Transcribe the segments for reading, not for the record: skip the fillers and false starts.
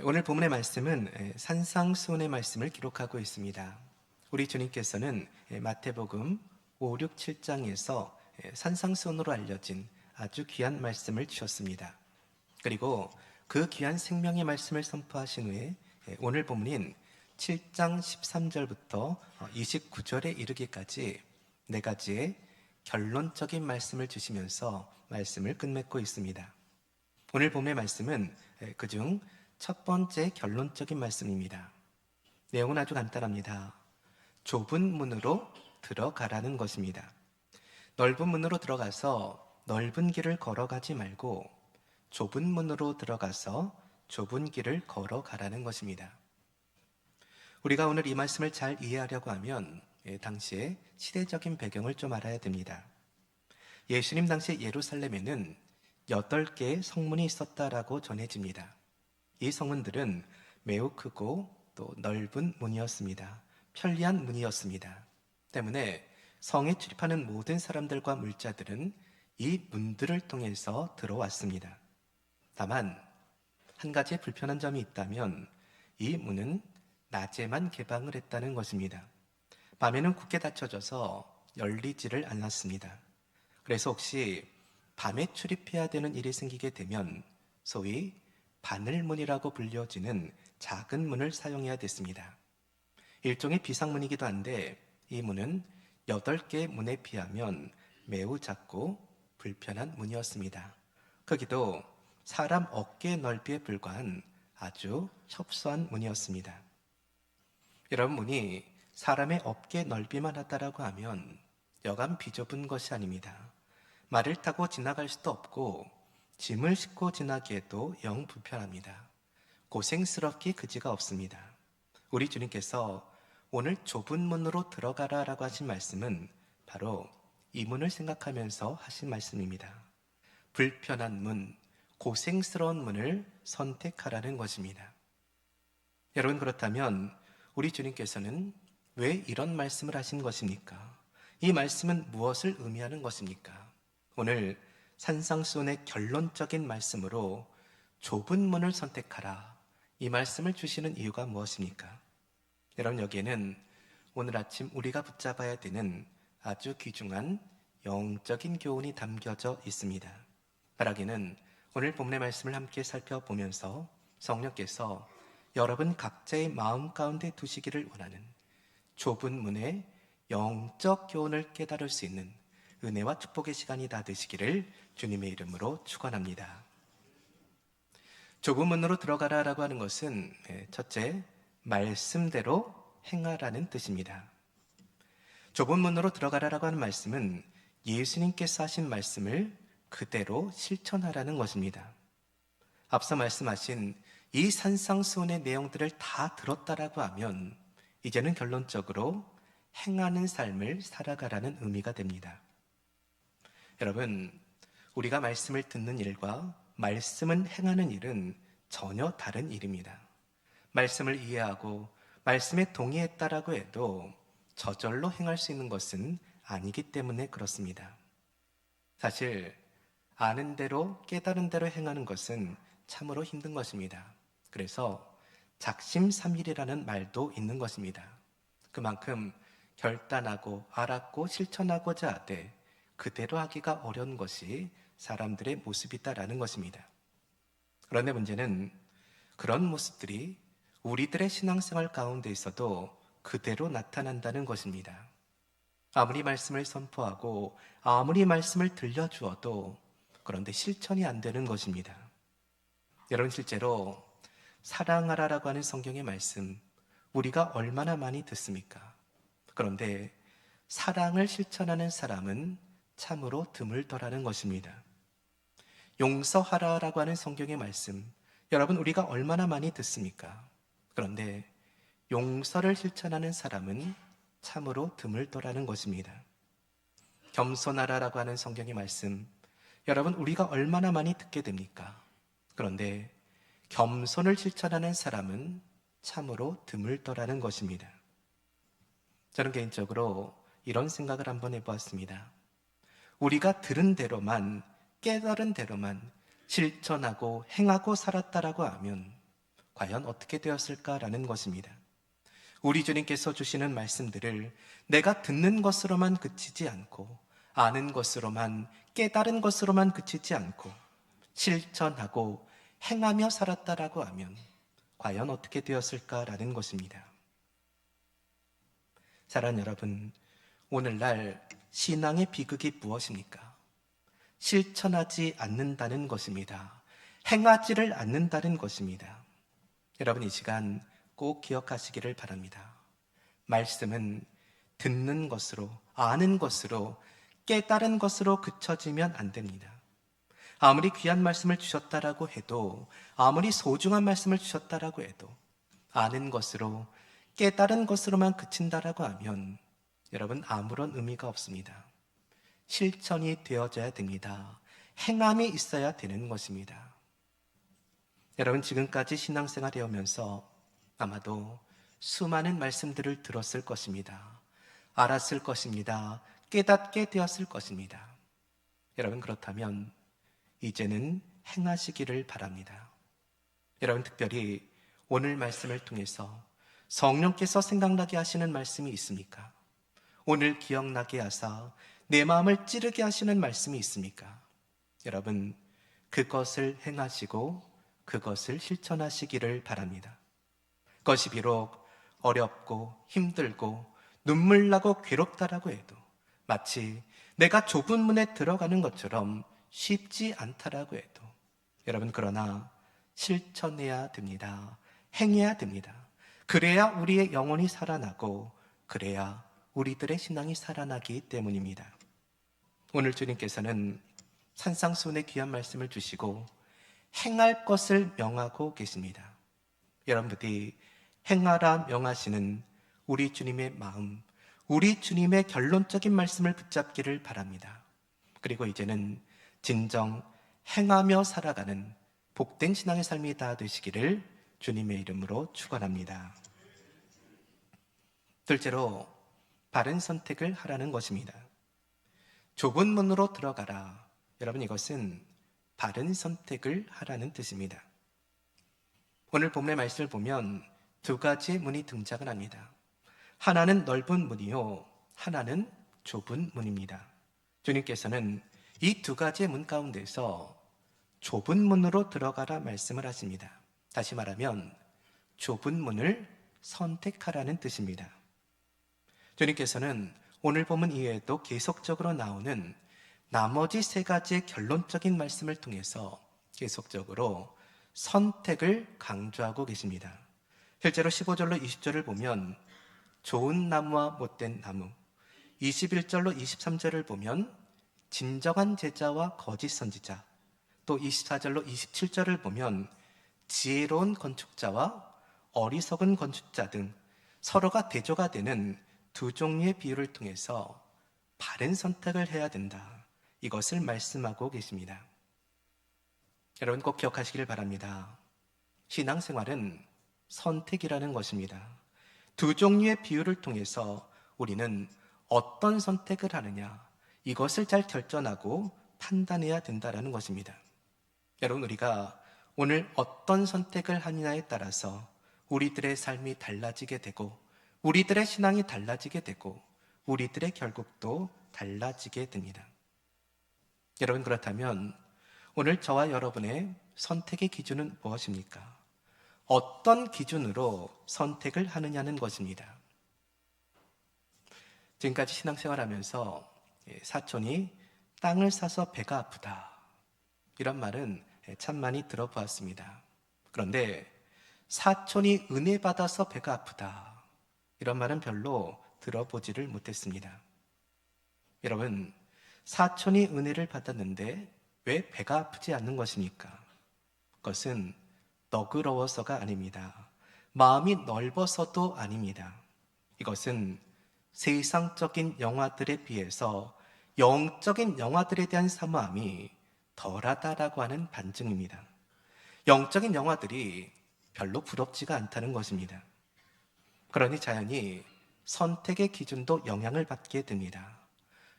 오늘 본문의 말씀은 산상수훈의 말씀을 기록하고 있습니다. 우리 주님께서는 마태복음 5, 6, 7장에서 산상수훈으로 알려진 아주 귀한 말씀을 주셨습니다. 그리고 그 귀한 생명의 말씀을 선포하신 후에 오늘 본문인 7장 13절부터 29절에 이르기까지 네 가지의 결론적인 말씀을 주시면서 말씀을 끝맺고 있습니다. 오늘 본문의 말씀은 그중 첫 번째 결론적인 말씀입니다. 내용은 아주 간단합니다. 좁은 문으로 들어가라는 것입니다. 넓은 문으로 들어가서 넓은 길을 걸어가지 말고 좁은 문으로 들어가서 좁은 길을 걸어가라는 것입니다. 우리가 오늘 이 말씀을 잘 이해하려고 하면 당시의 시대적인 배경을 좀 알아야 됩니다. 예수님 당시 예루살렘에는 8개의 성문이 있었다라고 전해집니다. 이 성문들은 매우 크고 또 넓은 문이었습니다. 편리한 문이었습니다. 때문에 성에 출입하는 모든 사람들과 물자들은 이 문들을 통해서 들어왔습니다. 다만 한 가지 불편한 점이 있다면 이 문은 낮에만 개방을 했다는 것입니다. 밤에는 굳게 닫혀져서 열리지를 않았습니다. 그래서 혹시 밤에 출입해야 되는 일이 생기게 되면 소위 바늘문이라고 불려지는 작은 문을 사용해야 됐습니다. 일종의 비상문이기도 한데 이 문은 8개의 문에 비하면 매우 작고 불편한 문이었습니다. 크기도 사람 어깨 넓이에 불과한 아주 협소한 문이었습니다. 여러분, 문이 사람의 어깨 넓이만 하다라고 하면 여간 비좁은 것이 아닙니다. 말을 타고 지나갈 수도 없고 짐을 싣고 지나기에도 영 불편합니다. 고생스럽기 그지가 없습니다. 우리 주님께서 오늘 좁은 문으로 들어가라라고 하신 말씀은 바로 이 문을 생각하면서 하신 말씀입니다. 불편한 문, 고생스러운 문을 선택하라는 것입니다. 여러분, 그렇다면 우리 주님께서는 왜 이런 말씀을 하신 것입니까? 이 말씀은 무엇을 의미하는 것입니까? 오늘 산상수훈의 결론적인 말씀으로 좁은 문을 선택하라, 이 말씀을 주시는 이유가 무엇입니까? 여러분, 여기에는 오늘 아침 우리가 붙잡아야 되는 아주 귀중한 영적인 교훈이 담겨져 있습니다. 바라기는 오늘 본문의 말씀을 함께 살펴보면서 성령께서 여러분 각자의 마음 가운데 두시기를 원하는 좁은 문의 영적 교훈을 깨달을 수 있는 은혜와 축복의 시간이 다 되시기를 주님의 이름으로 축원합니다. 좁은 문으로 들어가라라고 하는 것은 첫째, 말씀대로 행하라는 뜻입니다. 좁은 문으로 들어가라라고 하는 말씀은 예수님께서 하신 말씀을 그대로 실천하라는 것입니다. 앞서 말씀하신 이 산상수훈의 내용들을 다 들었다라고 하면 이제는 결론적으로 행하는 삶을 살아가라는 의미가 됩니다. 여러분, 우리가 말씀을 듣는 일과 말씀은 행하는 일은 전혀 다른 일입니다. 말씀을 이해하고 말씀에 동의했다라고 해도 저절로 행할 수 있는 것은 아니기 때문에 그렇습니다. 사실 아는 대로 깨달은 대로 행하는 것은 참으로 힘든 것입니다. 그래서 작심삼일이라는 말도 있는 것입니다. 그만큼 결단하고 알았고 실천하고자 하되 그대로 하기가 어려운 것이 사람들의 모습이다라는 것입니다. 그런데 문제는 그런 모습들이 우리들의 신앙생활 가운데 있어도 그대로 나타난다는 것입니다. 아무리 말씀을 선포하고 아무리 말씀을 들려주어도 그런데 실천이 안 되는 것입니다. 여러분, 실제로 사랑하라라고 하는 성경의 말씀, 우리가 얼마나 많이 듣습니까? 그런데 사랑을 실천하는 사람은 참으로 드물더라는 것입니다. 용서하라라고 하는 성경의 말씀, 여러분, 우리가 얼마나 많이 듣습니까? 그런데 용서를 실천하는 사람은 참으로 드물더라는 것입니다. 겸손하라라고 하는 성경의 말씀, 여러분, 우리가 얼마나 많이 듣게 됩니까? 그런데 겸손을 실천하는 사람은 참으로 드물더라는 것입니다. 저는 개인적으로 이런 생각을 한번 해보았습니다. 우리가 들은 대로만, 깨달은 대로만 실천하고 행하고 살았다라고 하면 과연 어떻게 되었을까라는 것입니다. 우리 주님께서 주시는 말씀들을 내가 듣는 것으로만 그치지 않고 아는 것으로만 깨달은 것으로만 그치지 않고 실천하고 행하며 살았다라고 하면 과연 어떻게 되었을까라는 것입니다. 사랑하는 여러분, 오늘날 신앙의 비극이 무엇입니까? 실천하지 않는다는 것입니다. 행하지를 않는다는 것입니다. 여러분, 이 시간 꼭 기억하시기를 바랍니다. 말씀은 듣는 것으로, 아는 것으로, 깨달은 것으로 그쳐지면 안 됩니다. 아무리 귀한 말씀을 주셨다라고 해도, 아무리 소중한 말씀을 주셨다라고 해도 아는 것으로, 깨달은 것으로만 그친다라고 하면 여러분 아무런 의미가 없습니다. 실천이 되어져야 됩니다. 행함이 있어야 되는 것입니다. 여러분, 지금까지 신앙생활 해오면서 아마도 수많은 말씀들을 들었을 것입니다. 알았을 것입니다. 깨닫게 되었을 것입니다. 여러분, 그렇다면 이제는 행하시기를 바랍니다. 여러분, 특별히 오늘 말씀을 통해서 성령께서 생각나게 하시는 말씀이 있습니까? 오늘 기억나게 하사 내 마음을 찌르게 하시는 말씀이 있습니까? 여러분, 그것을 행하시고 그것을 실천하시기를 바랍니다. 그것이 비록 어렵고 힘들고 눈물 나고 괴롭다라고 해도 마치 내가 좁은 문에 들어가는 것처럼 쉽지 않다라고 해도 여러분, 그러나 실천해야 됩니다. 행해야 됩니다. 그래야 우리의 영혼이 살아나고 그래야 우리들의 신앙이 살아나기 때문입니다. 오늘 주님께서는 산상수훈의 귀한 말씀을 주시고 행할 것을 명하고 계십니다. 여러분 부디 행하라 명하시는 우리 주님의 마음, 우리 주님의 결론적인 말씀을 붙잡기를 바랍니다. 그리고 이제는 진정 행하며 살아가는 복된 신앙의 삶이 다 되시기를 주님의 이름으로 축원합니다. 둘째로 바른 선택을 하라는 것입니다. 좁은 문으로 들어가라. 여러분, 이것은 바른 선택을 하라는 뜻입니다. 오늘 본문의 말씀을 보면 두 가지의 문이 등장을 합니다. 하나는 넓은 문이요, 하나는 좁은 문입니다. 주님께서는 이 두 가지의 문 가운데서 좁은 문으로 들어가라 말씀을 하십니다. 다시 말하면 좁은 문을 선택하라는 뜻입니다. 주님께서는 오늘 본문 이외에도 계속적으로 나오는 나머지 세 가지의 결론적인 말씀을 통해서 계속적으로 선택을 강조하고 계십니다. 실제로 15절로 20절을 보면 좋은 나무와 못된 나무, 21절로 23절을 보면 진정한 제자와 거짓 선지자, 또 24절로 27절을 보면 지혜로운 건축자와 어리석은 건축자 등 서로가 대조가 되는 두 종류의 비유를 통해서 바른 선택을 해야 된다, 이것을 말씀하고 계십니다. 여러분 꼭 기억하시길 바랍니다. 신앙생활은 선택이라는 것입니다. 두 종류의 비유를 통해서 우리는 어떤 선택을 하느냐, 이것을 잘 결정하고 판단해야 된다는 것입니다. 여러분, 우리가 오늘 어떤 선택을 하느냐에 따라서 우리들의 삶이 달라지게 되고 우리들의 신앙이 달라지게 되고 우리들의 결국도 달라지게 됩니다. 여러분, 그렇다면 오늘 저와 여러분의 선택의 기준은 무엇입니까? 어떤 기준으로 선택을 하느냐는 것입니다. 지금까지 신앙생활하면서 사촌이 땅을 사서 배가 아프다, 이런 말은 참 많이 들어보았습니다. 그런데 사촌이 은혜 받아서 배가 아프다, 이런 말은 별로 들어보지를 못했습니다. 여러분, 사촌이 은혜를 받았는데 왜 배가 아프지 않는 것입니까? 그것은 너그러워서가 아닙니다. 마음이 넓어서도 아닙니다. 이것은 세상적인 영화들에 비해서 영적인 영화들에 대한 사모함이 덜하다라고 하는 반증입니다. 영적인 영화들이 별로 부럽지가 않다는 것입니다. 그러니 자연히 선택의 기준도 영향을 받게 됩니다.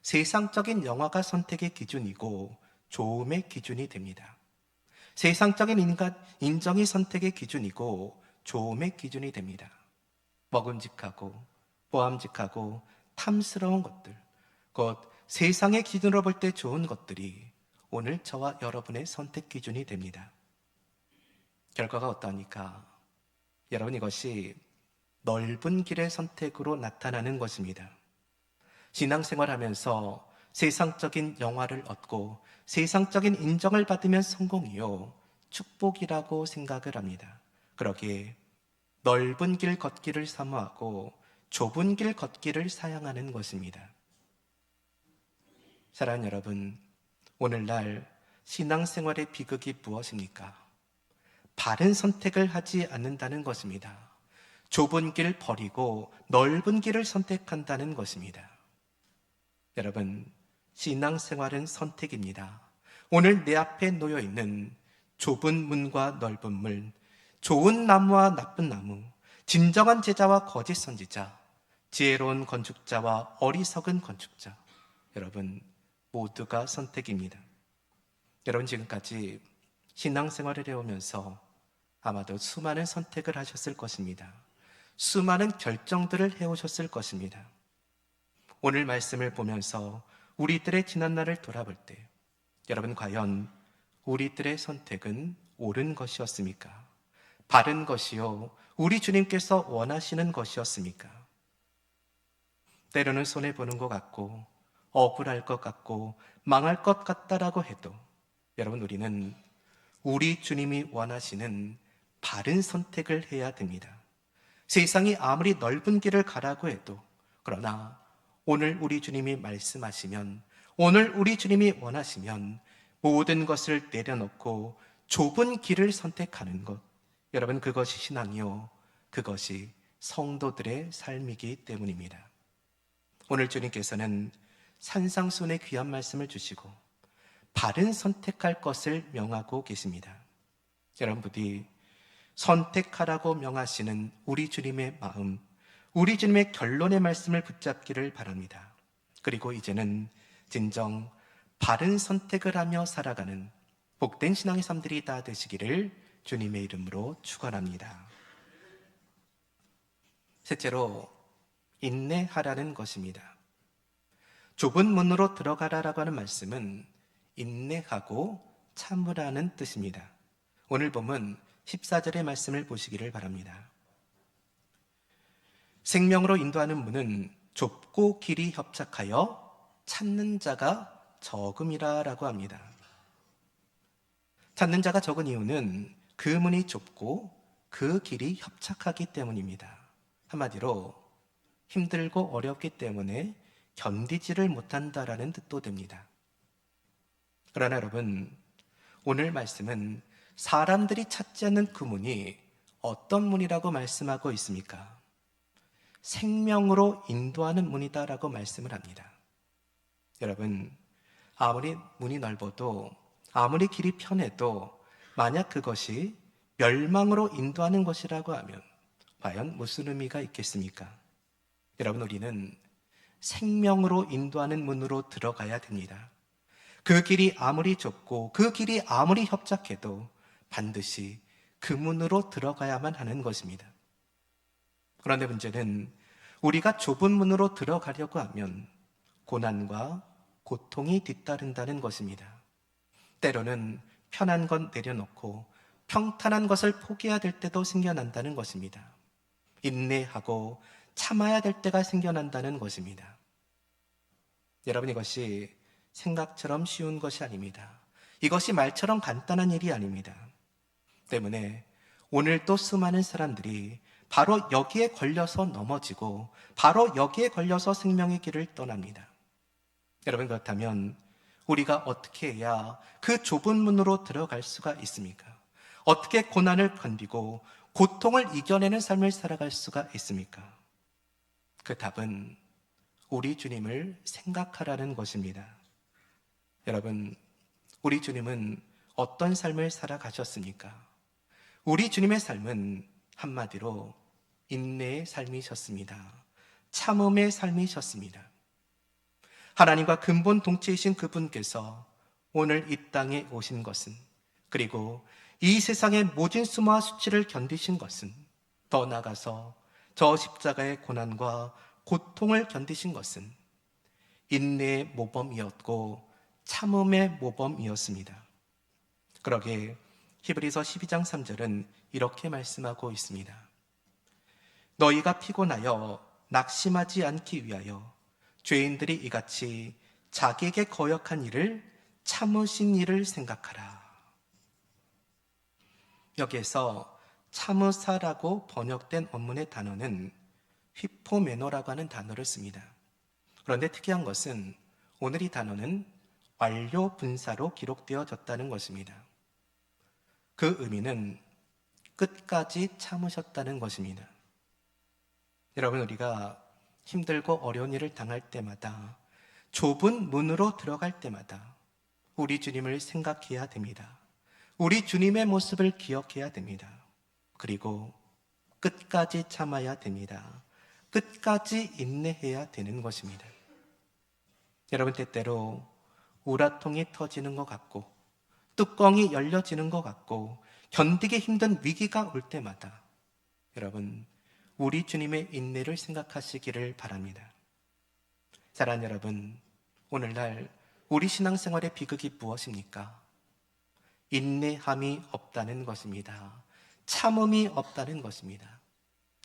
세상적인 영화가 선택의 기준이고 좋음의 기준이 됩니다. 세상적인 인정이 선택의 기준이고 좋음의 기준이 됩니다. 먹음직하고 보암직하고 탐스러운 것들, 곧 세상의 기준으로 볼 때 좋은 것들이 오늘 저와 여러분의 선택 기준이 됩니다. 결과가 어떠합니까? 여러분, 이것이 넓은 길의 선택으로 나타나는 것입니다. 신앙생활하면서 세상적인 영화를 얻고 세상적인 인정을 받으면 성공이요, 축복이라고 생각을 합니다. 그러기에 넓은 길 걷기를 사모하고 좁은 길 걷기를 사양하는 것입니다. 사랑하는 여러분, 오늘날 신앙생활의 비극이 무엇입니까? 바른 선택을 하지 않는다는 것입니다. 좁은 길 버리고 넓은 길을 선택한다는 것입니다. 여러분, 신앙생활은 선택입니다. 오늘 내 앞에 놓여 있는 좁은 문과 넓은 문, 좋은 나무와 나쁜 나무, 진정한 제자와 거짓 선지자, 지혜로운 건축자와 어리석은 건축자, 여러분 모두가 선택입니다. 여러분, 지금까지 신앙생활을 해오면서 아마도 수많은 선택을 하셨을 것입니다. 수많은 결정들을 해오셨을 것입니다. 오늘 말씀을 보면서 우리들의 지난날을 돌아볼 때 여러분, 과연 우리들의 선택은 옳은 것이었습니까? 바른 것이요, 우리 주님께서 원하시는 것이었습니까? 때로는 손해보는 것 같고 억울할 것 같고 망할 것 같다라고 해도 여러분, 우리는 우리 주님이 원하시는 바른 선택을 해야 됩니다. 세상이 아무리 넓은 길을 가라고 해도, 그러나 오늘 우리 주님이 말씀하시면, 오늘 우리 주님이 원하시면 모든 것을 내려놓고 좁은 길을 선택하는 것, 여러분, 그것이 신앙이요, 그것이 성도들의 삶이기 때문입니다. 오늘 주님께서는 산상수훈의 귀한 말씀을 주시고 바른 선택할 것을 명하고 계십니다. 여러분, 부디 선택하라고 명하시는 우리 주님의 마음, 우리 주님의 결론의 말씀을 붙잡기를 바랍니다. 그리고 이제는 진정 바른 선택을 하며 살아가는 복된 신앙의 삶들이 다 되시기를 주님의 이름으로 축원합니다. 셋째로, 인내하라는 것입니다. 좁은 문으로 들어가라라고 하는 말씀은 인내하고 참으라는 뜻입니다. 오늘 본문 14절의 말씀을 보시기를 바랍니다. 생명으로 인도하는 문은 좁고 길이 협착하여 찾는 자가 적음이라 라고 합니다. 찾는 자가 적은 이유는 그 문이 좁고 그 길이 협착하기 때문입니다. 한마디로 힘들고 어렵기 때문에 견디지를 못한다라는 뜻도 됩니다. 그러나 여러분, 오늘 말씀은 사람들이 찾지 않는 그 문이 어떤 문이라고 말씀하고 있습니까? 생명으로 인도하는 문이다라고 말씀을 합니다. 여러분, 아무리 문이 넓어도, 아무리 길이 편해도 만약 그것이 멸망으로 인도하는 것이라고 하면 과연 무슨 의미가 있겠습니까? 여러분, 우리는 생명으로 인도하는 문으로 들어가야 됩니다. 그 길이 아무리 좁고 그 길이 아무리 협착해도 반드시 그 문으로 들어가야만 하는 것입니다. 그런데 문제는 우리가 좁은 문으로 들어가려고 하면 고난과 고통이 뒤따른다는 것입니다. 때로는 편한 건 내려놓고 평탄한 것을 포기해야 될 때도 생겨난다는 것입니다. 인내하고 참아야 될 때가 생겨난다는 것입니다. 여러분, 이것이 생각처럼 쉬운 것이 아닙니다. 이것이 말처럼 간단한 일이 아닙니다. 때문에 오늘도 수많은 사람들이 바로 여기에 걸려서 넘어지고 바로 여기에 걸려서 생명의 길을 떠납니다. 여러분, 그렇다면 우리가 어떻게 해야 그 좁은 문으로 들어갈 수가 있습니까? 어떻게 고난을 견디고 고통을 이겨내는 삶을 살아갈 수가 있습니까? 그 답은 우리 주님을 생각하라는 것입니다. 여러분, 우리 주님은 어떤 삶을 살아가셨습니까? 우리 주님의 삶은 한마디로 인내의 삶이셨습니다. 참음의 삶이셨습니다. 하나님과 근본 동체이신 그분께서 오늘 이 땅에 오신 것은, 그리고 이 세상의 모진 수모와 수치를 견디신 것은, 더 나아가서 저 십자가의 고난과 고통을 견디신 것은 인내의 모범이었고 참음의 모범이었습니다. 그러기에 히브리서 12장 3절은 이렇게 말씀하고 있습니다. 너희가 피곤하여 낙심하지 않기 위하여 죄인들이 이같이 자기에게 거역한 일을 참으신 일을 생각하라. 여기에서 참으사라고 번역된 원문의 단어는 휘포메노라고 하는 단어를 씁니다. 그런데 특이한 것은 오늘 이 단어는 완료 분사로 기록되어졌다는 것입니다. 그 의미는 끝까지 참으셨다는 것입니다. 여러분, 우리가 힘들고 어려운 일을 당할 때마다, 좁은 문으로 들어갈 때마다 우리 주님을 생각해야 됩니다. 우리 주님의 모습을 기억해야 됩니다. 그리고 끝까지 참아야 됩니다. 끝까지 인내해야 되는 것입니다. 여러분, 때때로 우라통이 터지는 것 같고 뚜껑이 열려지는 것 같고 견디기 힘든 위기가 올 때마다 여러분, 우리 주님의 인내를 생각하시기를 바랍니다. 사랑하는 여러분, 오늘날 우리 신앙생활의 비극이 무엇입니까? 인내함이 없다는 것입니다. 참음이 없다는 것입니다.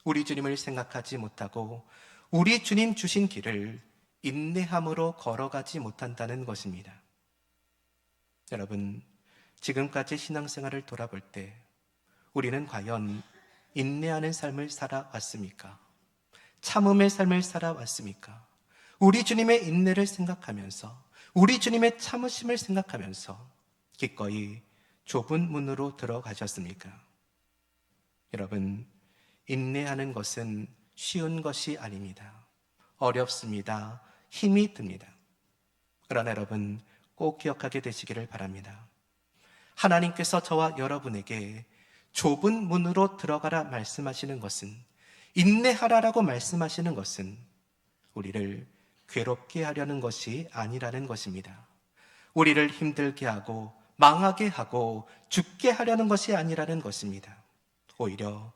우리 주님을 생각하지 못하고 우리 주님 주신 길을 인내함으로 걸어가지 못한다는 것입니다. 여러분, 지금까지 신앙생활을 돌아볼 때 우리는 과연 인내하는 삶을 살아왔습니까? 참음의 삶을 살아왔습니까? 우리 주님의 인내를 생각하면서, 우리 주님의 참으심을 생각하면서 기꺼이 좁은 문으로 들어가셨습니까? 여러분, 인내하는 것은 쉬운 것이 아닙니다. 어렵습니다. 힘이 듭니다. 그러나 여러분, 꼭 기억하게 되시기를 바랍니다. 하나님께서 저와 여러분에게 좁은 문으로 들어가라 말씀하시는 것은, 인내하라라고 말씀하시는 것은 우리를 괴롭게 하려는 것이 아니라는 것입니다. 우리를 힘들게 하고 망하게 하고 죽게 하려는 것이 아니라는 것입니다. 오히려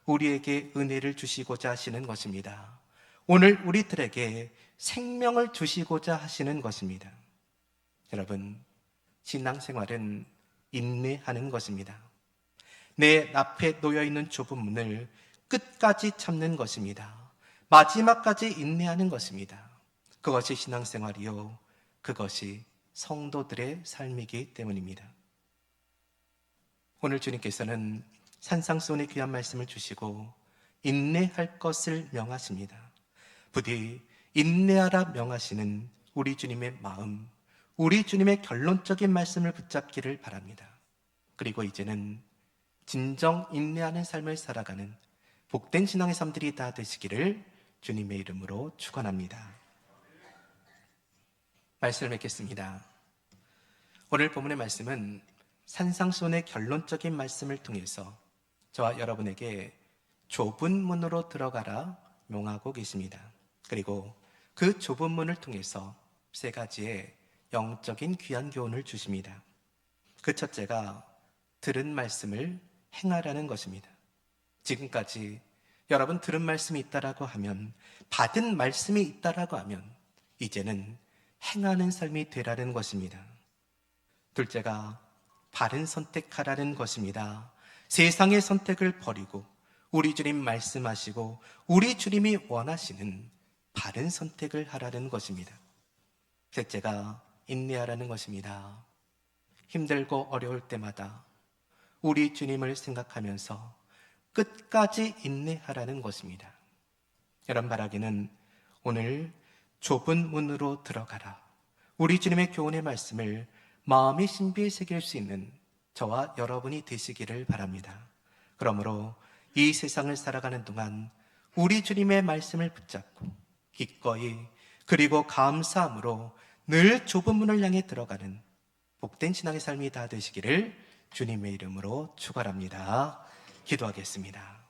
우리에게 은혜를 주시고자 하시는 것입니다. 오늘 우리들에게 생명을 주시고자 하시는 것입니다. 여러분, 신앙생활은 인내하는 것입니다. 내 앞에 놓여있는 좁은 문을 끝까지 참는 것입니다. 마지막까지 인내하는 것입니다. 그것이 신앙생활이요, 그것이 성도들의 삶이기 때문입니다. 오늘 주님께서는 산상수훈의 귀한 말씀을 주시고 인내할 것을 명하십니다. 부디 인내하라 명하시는 우리 주님의 마음, 우리 주님의 결론적인 말씀을 붙잡기를 바랍니다. 그리고 이제는 진정 인내하는 삶을 살아가는 복된 신앙의 삶들이 다 되시기를 주님의 이름으로 축원합니다. 말씀을 맺겠습니다. 오늘 본문의 말씀은 산상수훈의 결론적인 말씀을 통해서 저와 여러분에게 좁은 문으로 들어가라 명하고 계십니다. 그리고 그 좁은 문을 통해서 세 가지의 영적인 귀한 교훈을 주십니다. 그 첫째가 들은 말씀을 행하라는 것입니다. 지금까지 여러분 들은 말씀이 있다라고 하면, 받은 말씀이 있다라고 하면 이제는 행하는 삶이 되라는 것입니다. 둘째가 바른 선택하라는 것입니다. 세상의 선택을 버리고 우리 주님 말씀하시고 우리 주님이 원하시는 바른 선택을 하라는 것입니다. 셋째가 인내하라는 것입니다. 힘들고 어려울 때마다 우리 주님을 생각하면서 끝까지 인내하라는 것입니다. 여러분, 바라기는 오늘 좁은 문으로 들어가라, 우리 주님의 교훈의 말씀을 마음의 신비에 새길 수 있는 저와 여러분이 되시기를 바랍니다. 그러므로 이 세상을 살아가는 동안 우리 주님의 말씀을 붙잡고 기꺼이 그리고 감사함으로 늘 좁은 문을 향해 들어가는 복된 신앙의 삶이 다 되시기를 주님의 이름으로 축원합니다. 기도하겠습니다.